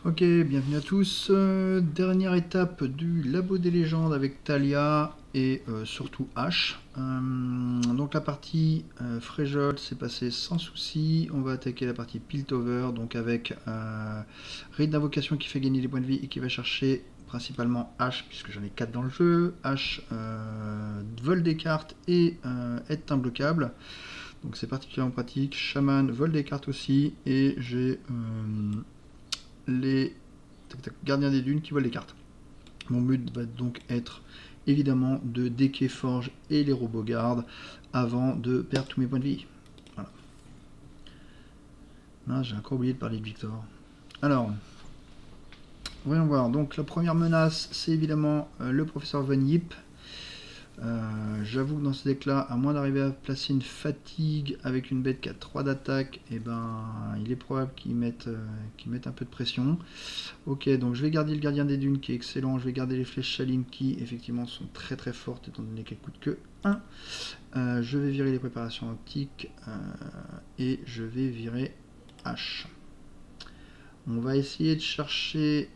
Ok, bienvenue à tous. Dernière étape du Labo des légendes avec Talia et surtout Ash. Donc la partie Frejol s'est passée sans souci. On va attaquer la partie Piltover, donc avec Rite d'invocation qui fait gagner des points de vie et qui va chercher principalement Ash, puisque j'en ai 4 dans le jeu. Ash vole des cartes et est imbloquable. Donc c'est particulièrement pratique. Shaman vole des cartes aussi. Et j'ai les gardiens des dunes qui volent les cartes. Mon but va donc être évidemment de decker Forge et les robots gardes avant de perdre tous mes points de vie. Voilà. Ah, j'ai encore oublié de parler de Victor. Alors, voyons voir. Donc la première menace, c'est évidemment le professeur Von Yip. J'avoue que dans ce deck là, à moins d'arriver à placer une fatigue avec une bête qui a 3 d'attaque, et ben il est probable qu'ils mettent un peu de pression. Ok, donc je vais garder le gardien des dunes qui est excellent, je vais garder les flèches Shalim qui effectivement sont très très fortes étant donné qu'elles coûtent que 1. Je vais virer les préparations optiques et je vais virer H. On va essayer de chercher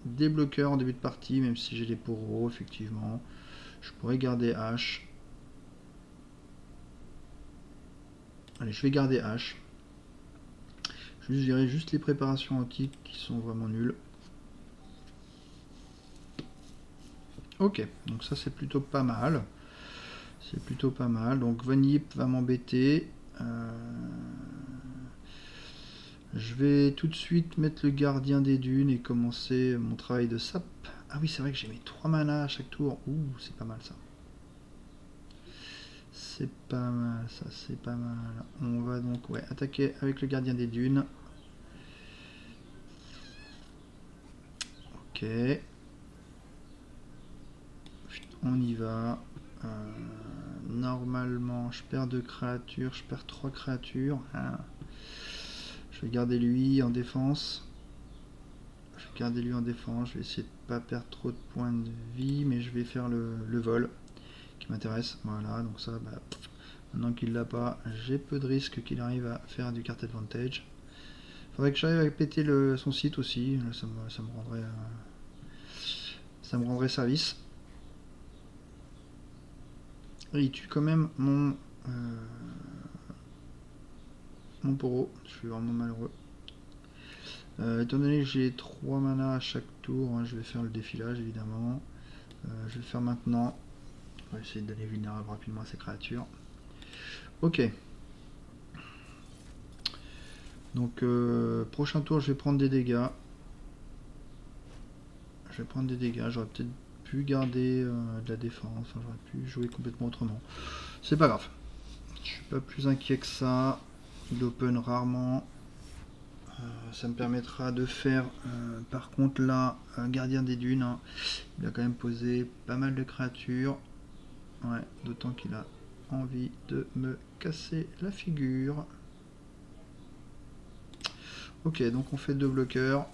des bloqueurs en début de partie, même si j'ai les poros effectivement. Je pourrais garder H. Allez, je vais garder H. Je virer juste les préparations optiques qui sont vraiment nulles. Ok, donc ça c'est plutôt pas mal. C'est plutôt pas mal. Donc Von Yip va m'embêter. Je vais tout de suite mettre le gardien des dunes et commencer mon travail de sap. Ah oui, c'est vrai que j'ai mis 3 manas à chaque tour. Ouh, c'est pas mal ça. C'est pas mal ça, c'est pas mal. On va donc attaquer avec le gardien des dunes. Ok. On y va. Normalement, je perds 2 créatures, je perds 3 créatures. Ah. Je vais garder lui en défense. Je vais garder lui en défense. Je vais essayer de pas perdre trop de points de vie, mais je vais faire le vol qui m'intéresse. Voilà, donc ça, maintenant qu'il l'a pas, j'ai peu de risques qu'il arrive à faire du card advantage. Faudrait que j'arrive à péter son site aussi. Là, ça me rendrait service. Et il tue quand même mon poro. Je suis vraiment malheureux. Étant donné que j'ai 3 manas à chaque tour, hein, je vais faire le défilage évidemment. Je vais le faire maintenant. On va essayer d'aller vulnérable rapidement à ces créatures. Ok. Donc prochain tour je vais prendre des dégâts. J'aurais peut-être pu garder de la défense. Enfin, j'aurais pu jouer complètement autrement. C'est pas grave. Je suis pas plus inquiet que ça. Il open rarement. Ça me permettra de faire par contre là gardien des dunes. Hein. Il a quand même posé pas mal de créatures. Ouais, d'autant qu'il a envie de me casser la figure. Ok, donc on fait 2 bloqueurs.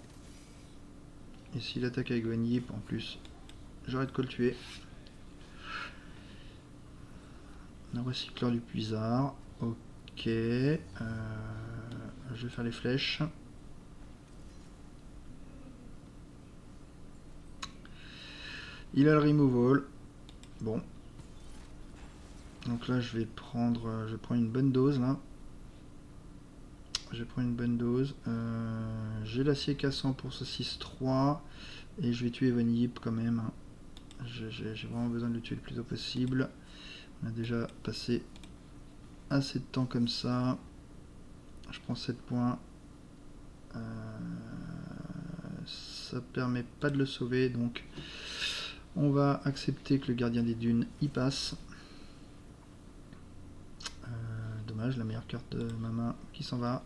Et s'il attaque avec Von Yip, en plus, j'arrête de le tuer. Un recycleur du puisard. Ok. Je vais faire les flèches. Il a le removal. Bon. Donc là, je vais prendre une bonne dose là. Je prends une bonne dose. J'ai l'acier cassant pour ce 6-3. Et je vais tuer Von Yip quand même. J'ai vraiment besoin de le tuer le plus tôt possible. On a déjà passé assez de temps comme ça. Je prends 7 points. Ça permet pas de le sauver. Donc on va accepter que le gardien des dunes y passe. Dommage, la meilleure carte de ma main qui s'en va.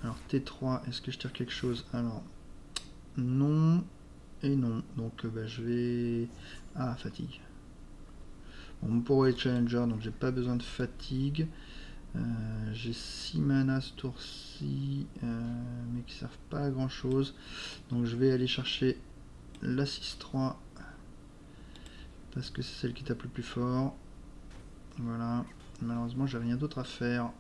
Alors T3, est-ce que je tire quelque chose? Alors non et non. Donc je vais... Ah, fatigue. Bon, mon poro est challenger, donc j'ai pas besoin de fatigue. J'ai 6 manas ce tour-ci, mais qui servent pas à grand chose. Donc je vais aller chercher la 6-3 parce que c'est celle qui tape le plus fort. Voilà. Malheureusement, j'ai rien d'autre à faire.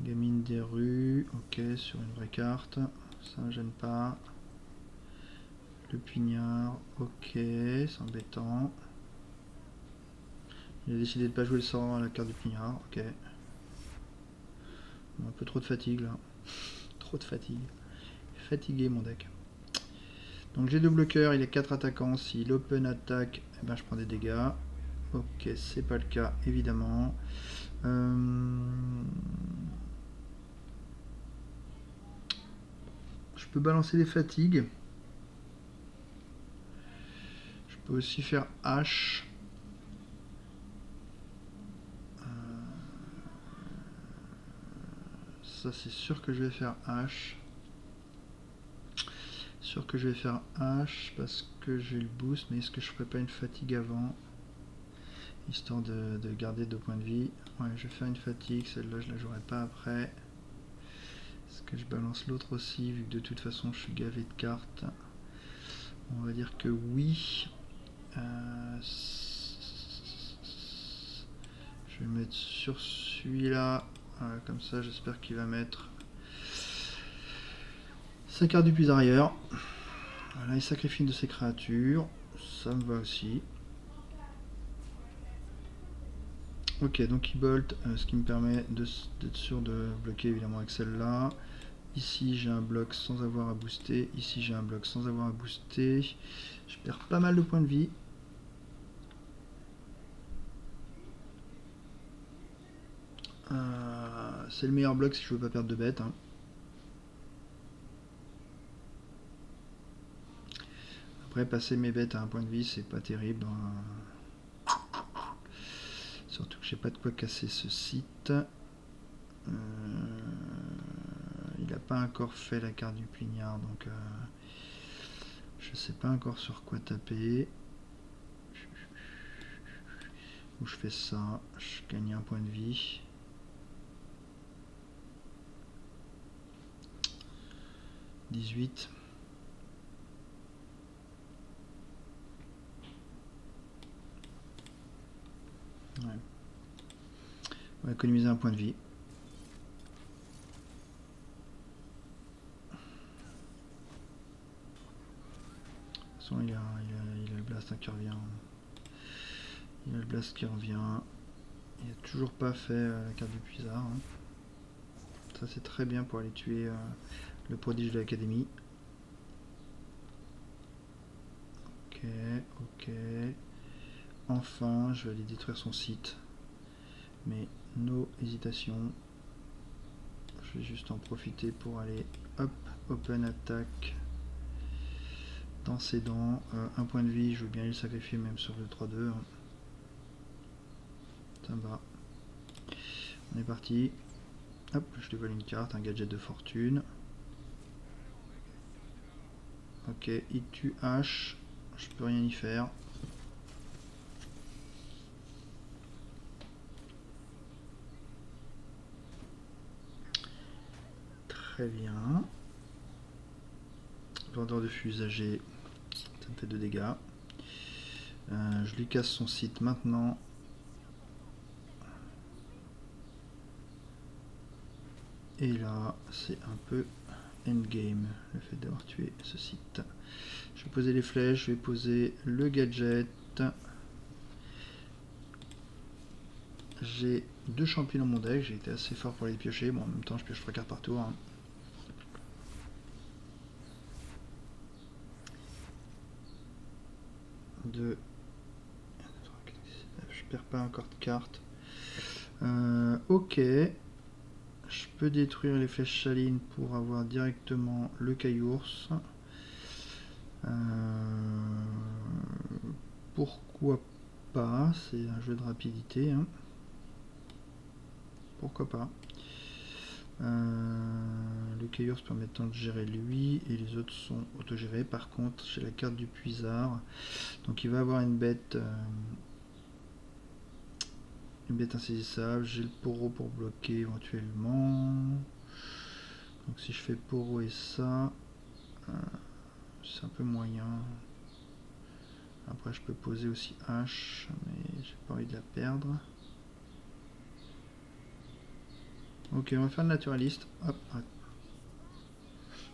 Gamine des rues, ok, sur une vraie carte, ça ne gêne pas. Le Puignard, ok, c'est embêtant. Il a décidé de pas jouer le sort à la carte du Puignard, ok. Un peu trop de fatigue là. Trop de fatigue. Fatigué mon deck. Donc j'ai deux bloqueurs, il a 4 attaquants. S'il open attaque, eh ben, je prends des dégâts. Ok, c'est pas le cas évidemment. Je peux balancer des fatigues. Je peux aussi faire H. Ça c'est sûr que je vais faire H. Sûr que je vais faire H parce que j'ai le boost, mais est-ce que je ferai pas une fatigue avant, histoire de garder 2 points de vie. Ouais, je vais faire une fatigue, celle-là je la jouerai pas après. Est-ce que je balance l'autre aussi, vu que de toute façon je suis gavé de cartes? On va dire que oui. Je vais mettre sur celui-là, comme ça j'espère qu'il va mettre sa carte du plus arrière. Voilà, il sacrifie une de ses créatures, ça me va aussi. Ok, donc il bolt, ce qui me permet d'être sûr de bloquer évidemment avec celle-là. Ici j'ai un bloc sans avoir à booster, ici j'ai un bloc sans avoir à booster. Je perds pas mal de points de vie. C'est le meilleur bloc si je veux pas perdre de bêtes. Hein. Après passer mes bêtes à un point de vie c'est pas terrible. Surtout que j'ai pas de quoi casser ce site. Il n'a pas encore fait la carte du Puignard, donc je sais pas encore sur quoi taper. Où je fais ça, je gagne un point de vie. « 18. Ouais. On va économiser un point de vie. De toute façon, il a le blast qui revient. Il a le blast qui revient. Il n'a toujours pas fait la carte du puisard. Hein. Ça c'est très bien pour aller tuer le prodige de l'académie. Ok, ok. Enfin, je vais aller détruire son site. Mais no hésitation. Je vais juste en profiter pour aller hop, open attack dans ses dents. Un point de vie, je veux bien le sacrifier même sur le 3-2. Hein. Ça me va. On est parti. Hop, je dévoile une carte, un gadget de fortune. Ok, il tue H. Je peux rien y faire. Très bien. Vendeur de fûts usagé, ça me fait 2 dégâts. Je lui casse son site maintenant. Et là, c'est un peu endgame, le fait d'avoir tué ce site. Je vais poser les flèches, je vais poser le gadget. J'ai 2 champions dans mon deck, j'ai été assez fort pour les piocher. Bon, en même temps, je pioche 3 cartes par tour. Hein. Je perds pas encore de cartes. Ok. Je peux détruire les flèches salines pour avoir directement le caillours. Pourquoi pas? C'est un jeu de rapidité. Hein. Pourquoi pas? Le caillours permettant de gérer lui et les autres sont autogérés. Par contre, j'ai la carte du puisard. Donc il va avoir une bête insaisissable. J'ai le poro pour bloquer éventuellement. Donc si je fais poro et ça, c'est un peu moyen. Après je peux poser aussi H, mais j'ai pas envie de la perdre. Ok, on va faire le naturaliste. Hop, hop.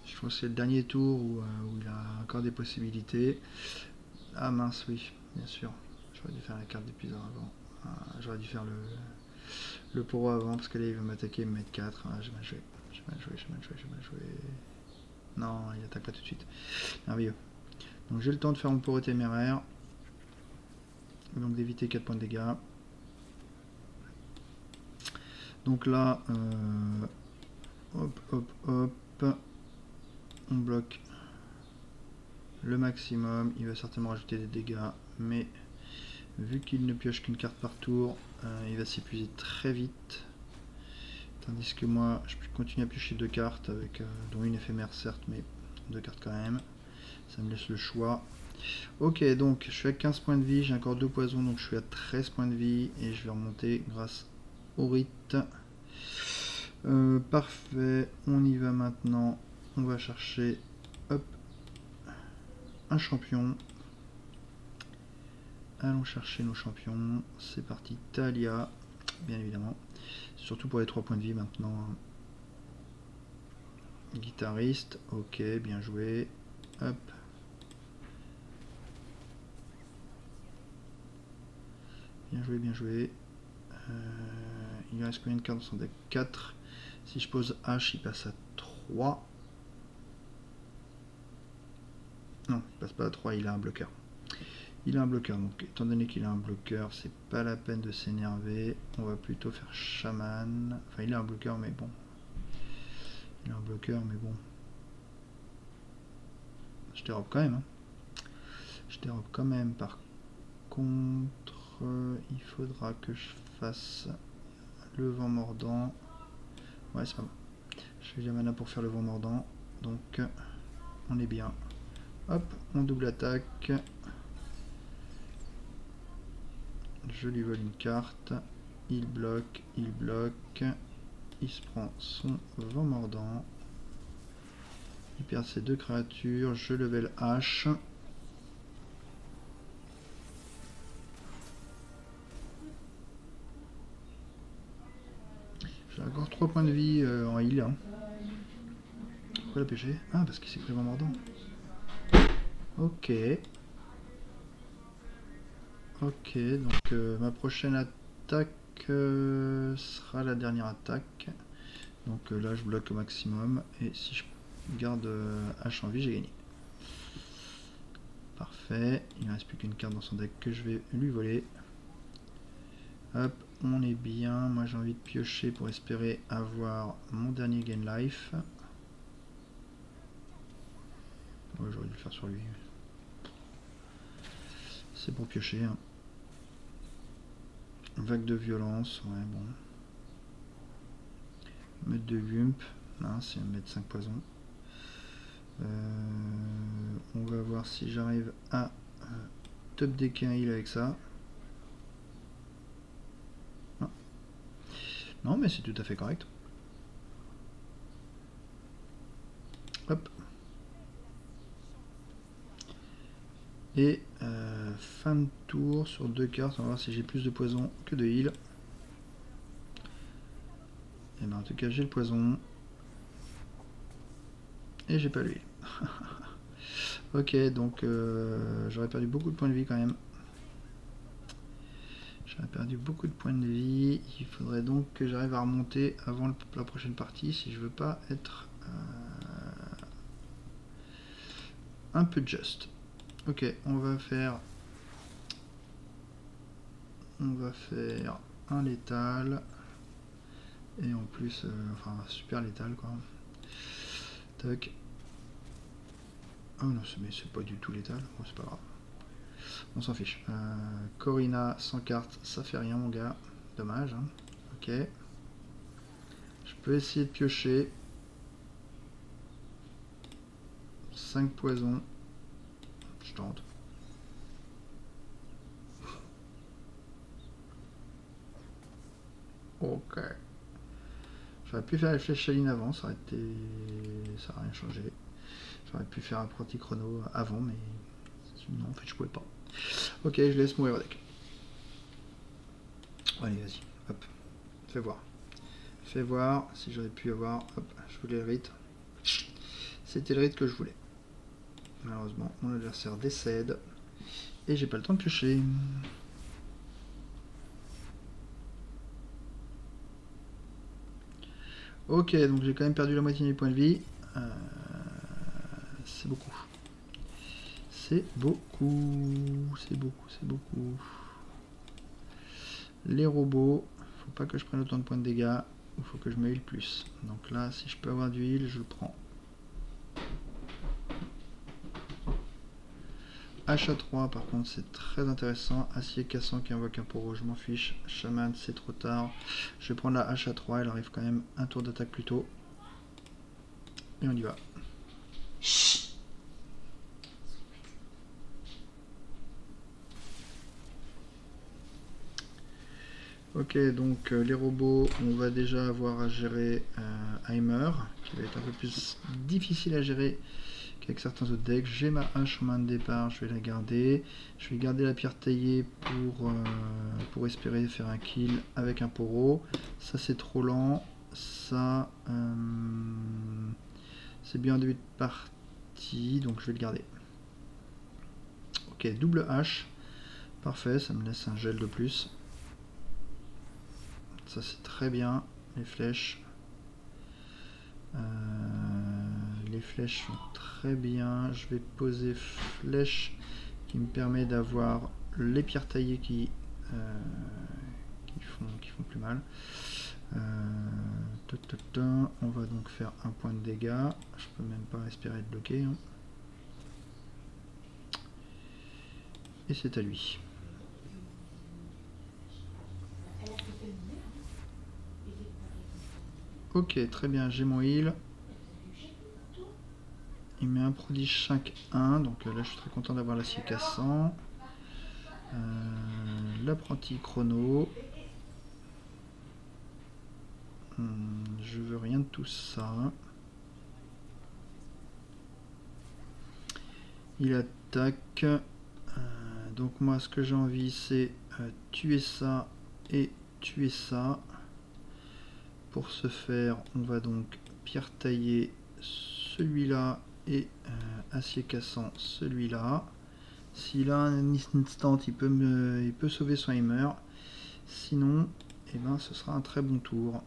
Je pense que c'est le dernier tour où il a encore des possibilités. Ah mince, oui, bien sûr. J'aurais dû faire la carte d'épuiseur avant. J'aurais dû faire le poro avant, parce que là il va m'attaquer et me mettre 4. J'ai mal joué. J'ai mal joué, j'ai mal joué, j'ai mal joué. Non, il attaque pas tout de suite. Merveilleux. Donc j'ai le temps de faire mon poro téméraire. Donc d'éviter 4 points de dégâts. Donc là, hop, hop, hop. On bloque le maximum. Il va certainement rajouter des dégâts, mais vu qu'il ne pioche qu'une carte par tour, il va s'épuiser très vite. Tandis que moi, je continue à piocher 2 cartes, avec, dont une éphémère certes, mais 2 cartes quand même. Ça me laisse le choix. Ok, donc je suis à 15 points de vie, j'ai encore 2 poisons, donc je suis à 13 points de vie, et je vais remonter grâce au rite. Parfait, on y va maintenant. On va chercher, hop, un champion. Allons chercher nos champions. C'est parti, Talia, bien évidemment. Surtout pour les 3 points de vie maintenant. Guitariste, ok, bien joué. Hop. Bien joué, bien joué. Il lui reste combien de cartes dans son deck? 4. Si je pose H, il passe à 3. Non, il passe pas à 3, il a un bloqueur. Il a un bloqueur, donc étant donné qu'il a un bloqueur, c'est pas la peine de s'énerver. On va plutôt faire chaman. Enfin, il a un bloqueur, mais bon. Il a un bloqueur, mais bon. Je dérobe quand même. Hein. Je dérobe quand même. Par contre, il faudra que je fasse le vent mordant. Ouais, c'est pas mal. J'ai la mana pour faire le vent mordant. Donc, on est bien. Hop, on double attaque. Je lui vole une carte. Il bloque, il bloque. Il se prend son vent mordant. Il perd ses 2 créatures. Je level H. J'ai encore 3 points de vie en heal. Hein. Pourquoi la pêcher? Ah, parce qu'il s'est pris le vent mordant. Ok. Ok, donc ma prochaine attaque sera la dernière attaque. Donc là, je bloque au maximum. Et si je garde H en vie, j'ai gagné. Parfait. Il ne reste plus qu'une carte dans son deck que je vais lui voler. Hop, on est bien. Moi, j'ai envie de piocher pour espérer avoir mon dernier gain life. Ouais, j'aurais dû le faire sur lui. C'est pour piocher. Hein. Vague de violence, ouais, bon. Meute de Wump, c'est un mettre 5 poisons. On va voir si j'arrive à top decker un heal avec ça. Non, non mais c'est tout à fait correct. Hop. Et fin de tour sur 2 cartes, on va voir si j'ai plus de poison que de heal. Et ben en tout cas j'ai le poison. Et j'ai pas le heal. Ok, donc j'aurais perdu beaucoup de points de vie quand même. J'aurais perdu beaucoup de points de vie. Il faudrait donc que j'arrive à remonter avant la prochaine partie si je veux pas être un peu juste. Ok, on va faire un létal. Et en plus, enfin super létal quoi. Tac. Oh non, mais c'est pas du tout létal. Bon, c'est pas grave. On s'en fiche. Corina sans carte, ça fait rien mon gars. Dommage. Hein. Ok. Je peux essayer de piocher. 5 poisons. Je tente. Ok. J'aurais pu faire les flèches chalines avant, ça aurait été. Ça n'a rien changé. J'aurais pu faire un apprenti chrono avant, mais non, en fait je pouvais pas. Ok, je laisse mourir au deck. Allez, vas-y, hop. Fais fait voir si j'aurais pu avoir. Hop, je voulais le rite. C'était le rite que je voulais. Malheureusement, mon adversaire décède. Et j'ai pas le temps de piocher. Ok, donc j'ai quand même perdu la moitié des points de vie. C'est beaucoup. C'est beaucoup. C'est beaucoup, c'est beaucoup. Les robots, faut pas que je prenne autant de points de dégâts. Il faut que je me heal plus. Donc là, si je peux avoir du heal, je le prends. HA3 par contre c'est très intéressant. Acier cassant qui invoque un poro, je m'en fiche. Shaman c'est trop tard. Je vais prendre la HA3, elle arrive quand même un tour d'attaque plus tôt. Et on y va. Ok, donc les robots, on va déjà avoir à gérer Heimer, qui va être un peu plus difficile à gérer qu'avec certains autres decks. J'ai ma hache en main de départ, je vais la garder. Je vais garder la pierre taillée pour espérer faire un kill avec un poro. Ça c'est trop lent. Ça c'est bien en début de partie, donc je vais le garder. Ok, double hache. Parfait, ça me laisse un gel de plus. Ça c'est très bien. Les flèches. Les flèches sont très bien. Je vais poser flèche qui me permet d'avoir les pierres taillées qui font plus mal. On va donc faire un point de dégâts. Je peux même pas espérer être bloqué. Hein. Et c'est à lui. Ok, très bien, j'ai mon heal. Il met un prodige 5-1, donc là je suis très content d'avoir l'acier cassant. L'apprenti chrono. Je veux rien de tout ça. Il attaque. Donc moi ce que j'ai envie c'est tuer ça et tuer ça. Pour ce faire, on va donc pierre tailler celui-là et acier cassant celui-là. S'il a un instant, il peut sauver son Heimer. Sinon, eh ben, ce sera un très bon tour.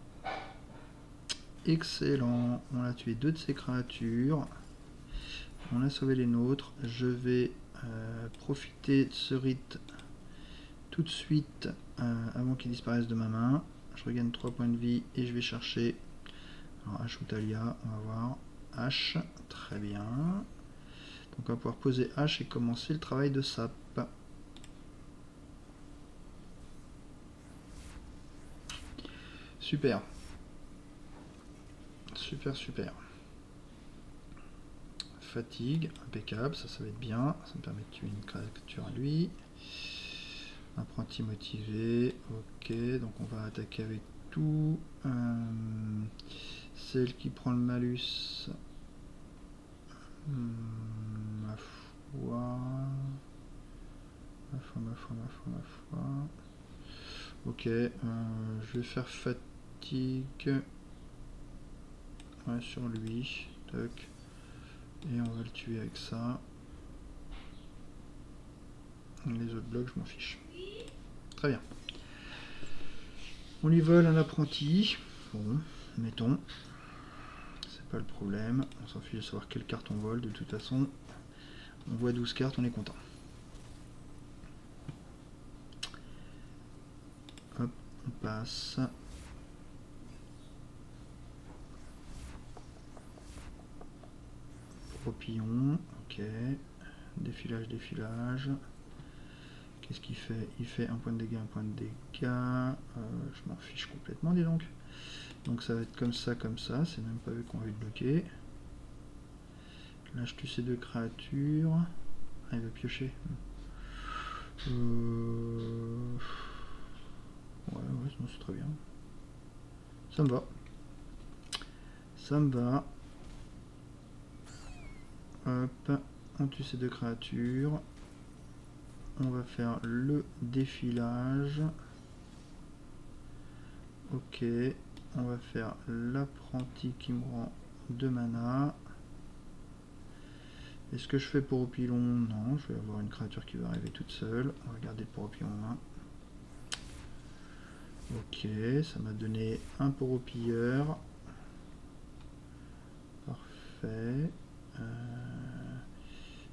Excellent. On a tué deux de ces créatures. On a sauvé les nôtres. Je vais profiter de ce rite tout de suite avant qu'il disparaisse de ma main. Je regagne 3 points de vie et je vais chercher alors, H ou Talia, on va voir. H, très bien. Donc on va pouvoir poser H et commencer le travail de sap. Super. Super, super. Fatigue, impeccable, ça va être bien. Ça me permet de tuer une créature à lui. Apprenti motivé, ok, donc on va attaquer avec tout. Celle qui prend le malus, ma foi. Ok, je vais faire fatigue sur lui. Tac. Et on va le tuer avec ça. Les autres blocs, je m'en fiche. Très bien. On lui vole un apprenti. Bon, mettons. C'est pas le problème. On s'en fiche de savoir quelle carte on vole. De toute façon, on voit 12 cartes, on est content. Hop, on passe. Propillon, ok. Défilage, défilage. Qu'est-ce qu'il fait? Il fait un point de dégâts, un point de dégâts. Je m'en fiche complètement, dis donc. Donc ça va être comme ça, c'est même pas vu qu'on va le bloquer. Là je tue ces deux créatures. Ah, il va piocher. Ouais, sinon c'est très bien. Ça me va. Ça me va. Hop, on tue ces deux créatures. On va faire le défilage. Ok, on va faire l'apprenti qui me rend 2 mana. Est-ce que je fais Poropylon? Non, je vais avoir une créature qui va arriver toute seule. On va garder le Poropylon 1. Ok, ça m'a donné un Poropilleur. Parfait.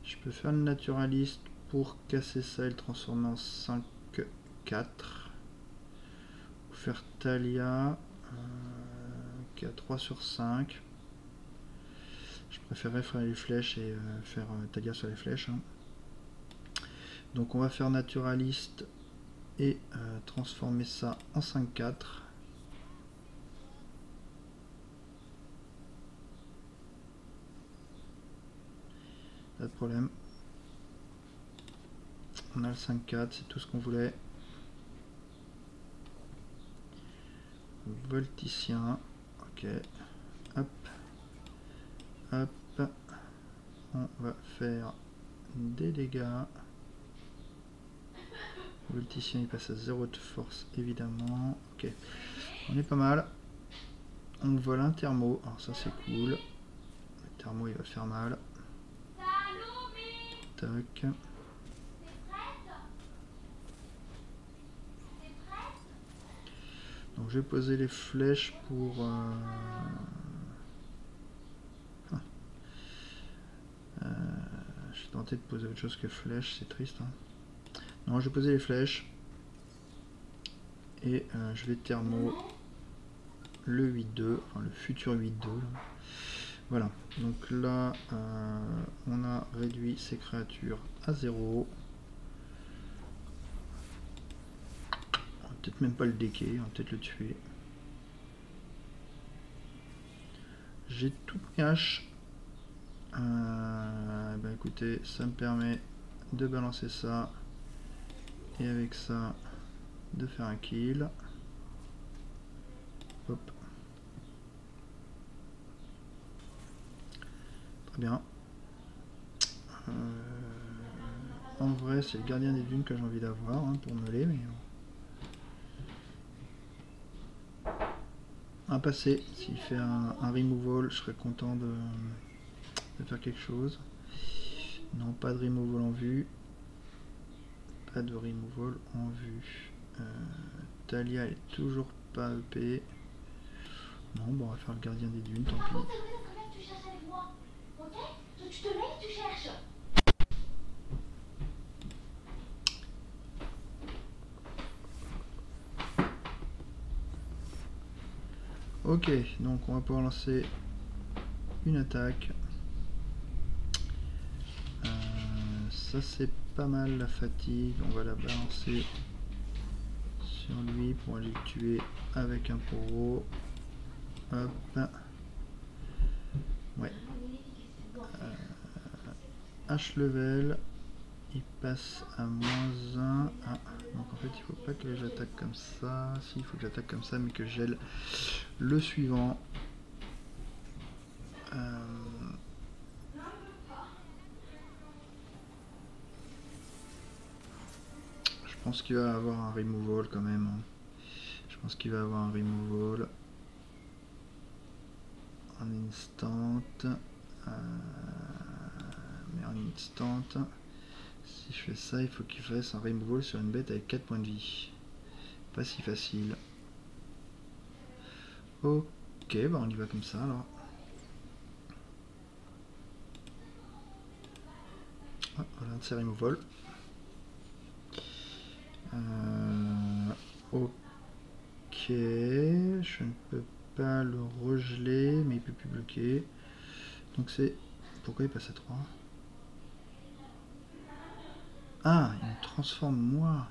Je peux faire le naturaliste pour casser ça et le transformer en 5-4. Ou faire Thalia qui a 3 sur 5. Je préférerais faire les flèches et faire Thalia sur les flèches. Hein. Donc on va faire naturaliste et transformer ça en 5-4. Pas de problème. On a le 5-4, c'est tout ce qu'on voulait. Volticien. Ok. Hop. Hop. On va faire des dégâts. Volticien il passe à 0 de force évidemment. Ok. On est pas mal. On vole un thermo. Alors ça c'est cool. Le thermo il va faire mal. Tac. Donc je vais poser les flèches pour... je suis tenté de poser autre chose que flèches, c'est triste. Hein. Non, je vais poser les flèches. Et je vais thermo le 8-2, enfin le futur 8-2. Voilà, donc là on a réduit ces créatures à 0. On va peut-être même pas le decker, on va peut-être le tuer. J'ai tout cash. Ben écoutez, ça me permet de balancer ça. Et avec ça, de faire un kill. Hop. Très bien. En vrai, c'est le gardien des dunes que j'ai envie d'avoir hein, pour meuler, mais un passé. S'il fait un removal, je serais content de faire quelque chose. Non, pas de removal en vue. Pas de removal en vue. Thalia est toujours pas EP. Non, bon, on va faire le gardien des dunes, tant pis. Ok, donc on va pouvoir lancer une attaque. Ça c'est pas mal la fatigue, on va la balancer sur lui pour aller le tuer avec un poro. Hop. Ouais. H level, il passe à -1. Ah, donc en fait il faut pas que j'attaque comme ça. Si, il faut que j'attaque comme ça mais que je gèle le suivant. Je pense qu'il va avoir un removal quand même. Je pense qu'il va avoir un removal. En instant. Mais en instant. Si je fais ça, il faut qu'il fasse un removal sur une bête avec 4 points de vie. Pas si facile. Ok, bah on y va comme ça alors. Ah, voilà un de ces removal. Ok, je ne peux pas le regeler, mais il peut plus bloquer. Donc c'est... Pourquoi il passe à 3? Ah, il me transforme moi.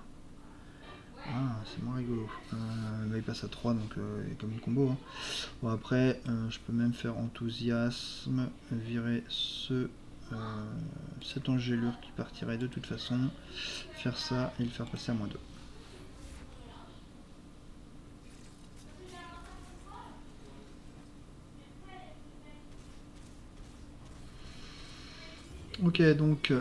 Ah, c'est moins rigolo. Là il passe à 3, donc il y a comme une combo. Hein. Bon après, je peux même faire enthousiasme, virer cette engelure qui partirait de toute façon, faire ça et le faire passer à -2. Ok, donc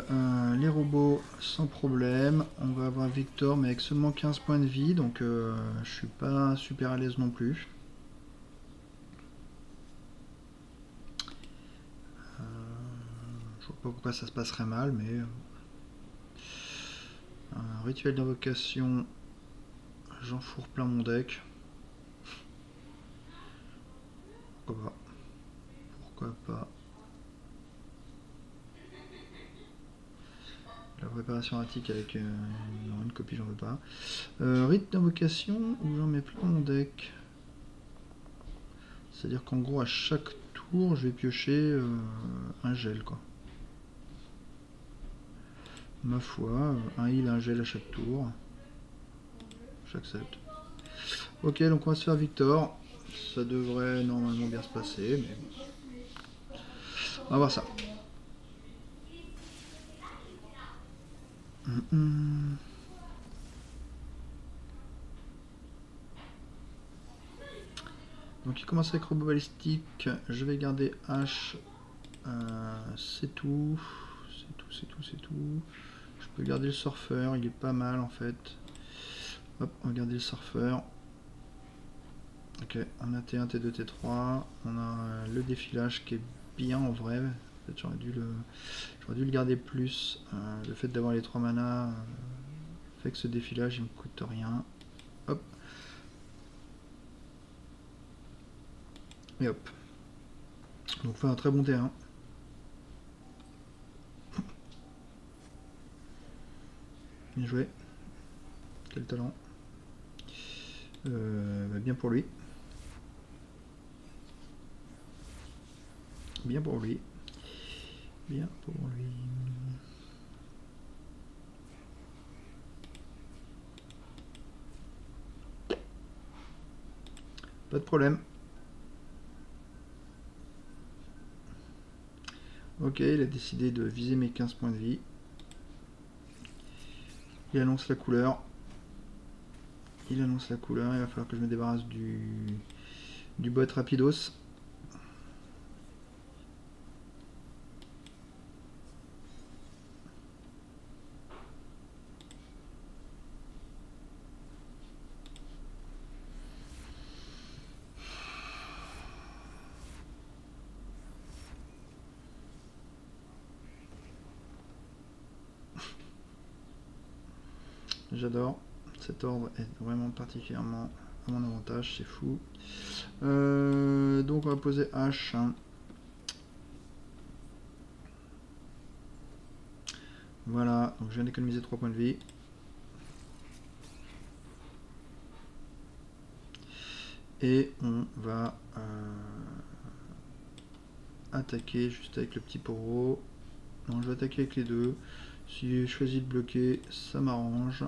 les robots sans problème. On va avoir Victor, mais avec seulement 15 points de vie, donc je suis pas super à l'aise non plus. Pas pourquoi ça se passerait mal, mais... un rituel d'invocation, j'enfourre plein mon deck. Pourquoi pas? Pourquoi pas? La préparation attique avec non, une copie, j'en veux pas. Rite d'invocation où j'en mets plein mon deck. C'est-à-dire qu'en gros, à chaque tour, je vais piocher un gel, quoi. Ma foi, un heal, un gel à chaque tour. J'accepte. Ok, donc on va se faire Victor. Ça devrait normalement bien se passer, mais bon. On va voir ça. Donc il commence avec robot balistique. Je vais garder H. C'est tout. C'est tout. Je peux garder le surfeur, il est pas mal en fait. Hop, on va garder le surfeur. Ok, on a T1, T2, T3. On a le défilage qui est bien en vrai. Peut-être j'aurais dû le garder plus. Le fait d'avoir les 3 manas fait que ce défilage il me coûte rien. Hop. Et hop. Donc on fait un très bon T1. Bien joué. Quel talent. Bien pour lui. Bien pour lui. Bien pour lui. Pas de problème. Ok, il a décidé de viser mes 15 points de vie. Il annonce la couleur. Il annonce la couleur. Il va falloir que je me débarrasse du bot rapidos. J'adore. Cet ordre est vraiment particulièrement à mon avantage, c'est fou. Donc on va poser H. Voilà, donc je viens d'économiser 3 points de vie. Et on va attaquer juste avec le petit poro. Non, je vais attaquer avec les deux. Si je choisis de bloquer, ça m'arrange.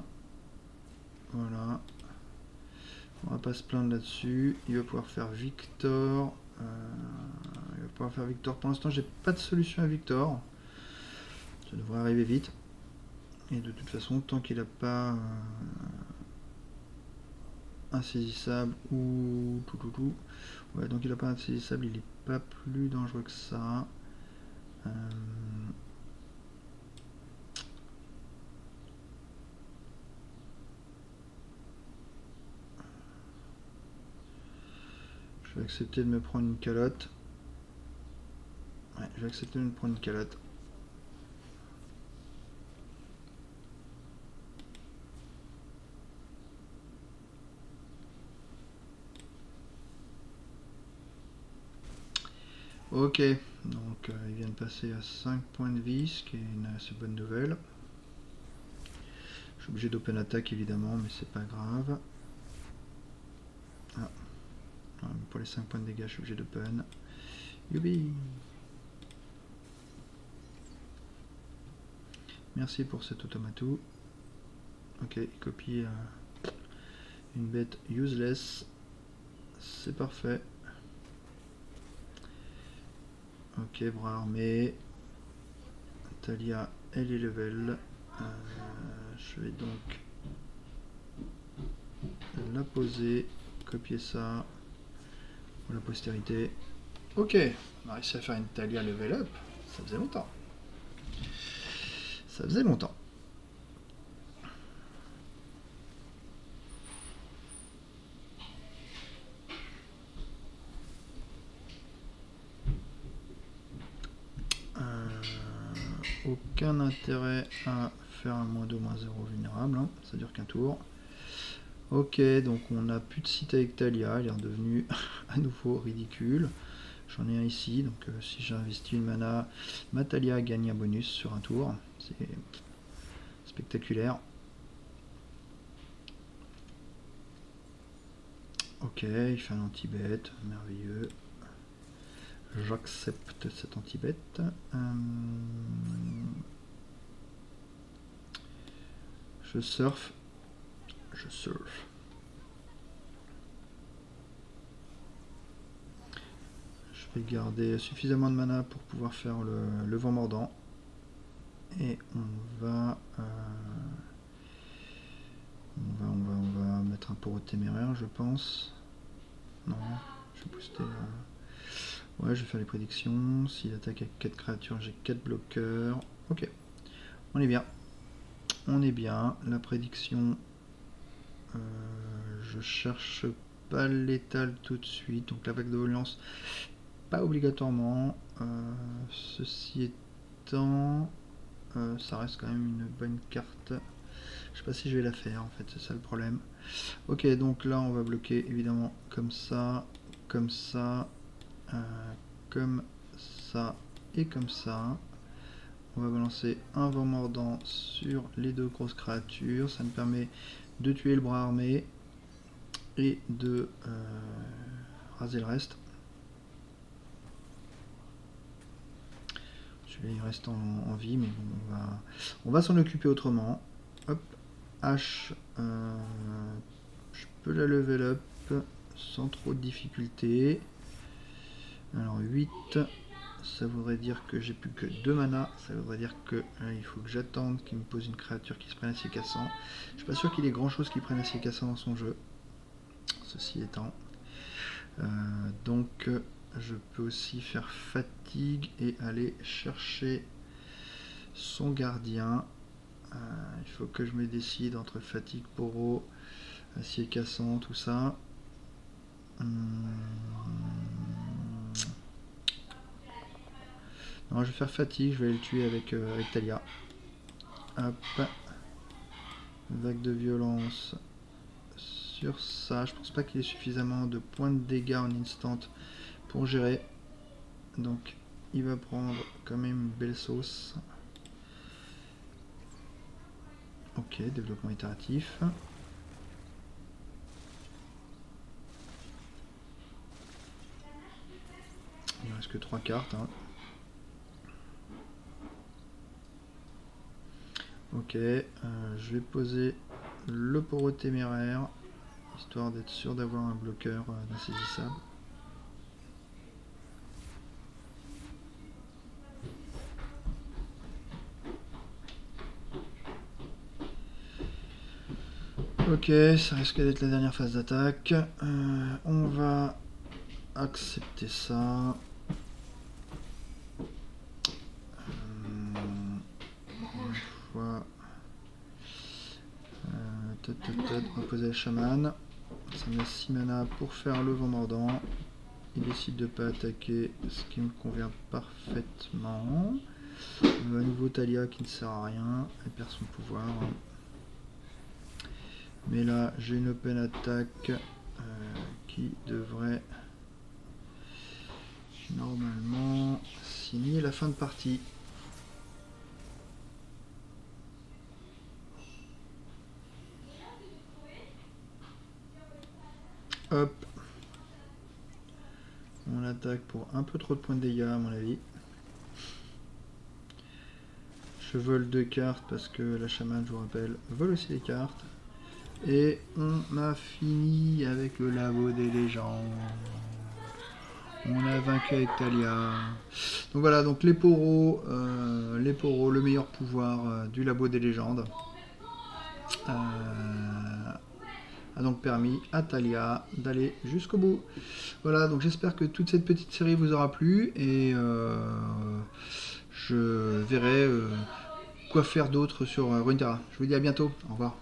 Voilà. On va pas se plaindre là-dessus. Il va pouvoir faire Victor. Il va pouvoir faire Victor. Pour l'instant, j'ai pas de solution à Victor. Ça devrait arriver vite. Et de toute façon, tant qu'il n'a pas insaisissable ou tout. Ouais, donc il n'a pas insaisissable, il est pas plus dangereux que ça. Je vais accepter de me prendre une calotte. Ouais, je vais accepter de me prendre une calotte. Ok, donc il vient de passer à 5 points de vie, ce qui est une assez bonne nouvelle. Je suis obligé d'open attack évidemment, mais c'est pas grave. Ah. Pour les 5 points de dégâts, je suis obligé d'open. Youbi! Merci pour cet automatou. Ok, il copie une bête useless. C'est parfait. Ok, bras armé. Talia, elle est level. Je vais donc la poser, copier ça pour la postérité. Ok, on a réussi à faire une Talia level up. Ça faisait longtemps. Ça faisait longtemps. aucun intérêt à faire un -2, -0 vulnérable, hein. Ça dure qu'un tour. Ok, donc on n'a plus de site avec Talia, il est redevenu à nouveau ridicule. J'en ai un ici, donc si j'investis une mana, ma Talia gagne un bonus sur un tour. C'est spectaculaire. Ok, il fait un anti-bête, merveilleux. J'accepte cet anti-bête. Je surfe. Je surfe. Je vais garder suffisamment de mana pour pouvoir faire le vent mordant. Et on va mettre un poro téméraire, je pense. Non, je vais booster. Ouais, je vais faire les prédictions. S'il attaque avec 4 créatures, j'ai 4 bloqueurs. Ok, on est bien. On est bien. La prédiction, je cherche pas létal tout de suite. Donc la vague de violence, pas obligatoirement. Ceci étant, ça reste quand même une bonne carte. Je sais pas si je vais la faire, en fait, c'est ça le problème. Ok, donc là on va bloquer évidemment comme ça, comme ça, comme ça et comme ça. On va balancer un vent mordant sur les deux grosses créatures. Ça me permet de tuer le bras armé et de raser le reste. Celui-là il reste en vie, mais bon, on va s'en occuper autrement. Hop, H, je peux la level up sans trop de difficulté. Alors 8, ça voudrait dire que j'ai plus que 2 mana, ça voudrait dire que il faut que j'attende qu'il me pose une créature qui se prenne assez cassant. Je suis pas sûr qu'il y ait grand chose qui prenne assez cassant dans son jeu, ceci étant. Donc je peux aussi faire fatigue et aller chercher son gardien. Il faut que je me décide entre fatigue, poro, acier cassant, tout ça. Non, je vais faire fatigue, je vais le tuer avec Talia. Hop. Vague de violence sur ça. Je pense pas qu'il y ait suffisamment de points de dégâts en instant pour gérer. Donc il va prendre quand même une belle sauce. Ok, développement itératif. Il ne reste que 3 cartes. Hein. Ok, je vais poser le poro téméraire, histoire d'être sûr d'avoir un bloqueur d'insaisissable. Ok, ça risque d'être la dernière phase d'attaque. On va accepter ça. On va poser le chaman. Ça me laisse 6 mana pour faire le vent mordant. Il décide de ne pas attaquer, ce qui me convient parfaitement. À nouveau Talia qui ne sert à rien, elle perd son pouvoir. Mais là j'ai une open attack qui devrait normalement signer la fin de partie. Hop. On attaque pour un peu trop de points de dégâts à mon avis. Je vole 2 cartes parce que la chamane, je vous rappelle, vole aussi les cartes. Et on a fini avec le labo des légendes. On a vaincu avec Talia. Donc voilà, donc les poros, le meilleur pouvoir du labo des légendes. A donc permis à Talia d'aller jusqu'au bout. Voilà, donc j'espère que toute cette petite série vous aura plu et je verrai quoi faire d'autre sur Runeterra. Je vous dis à bientôt, au revoir.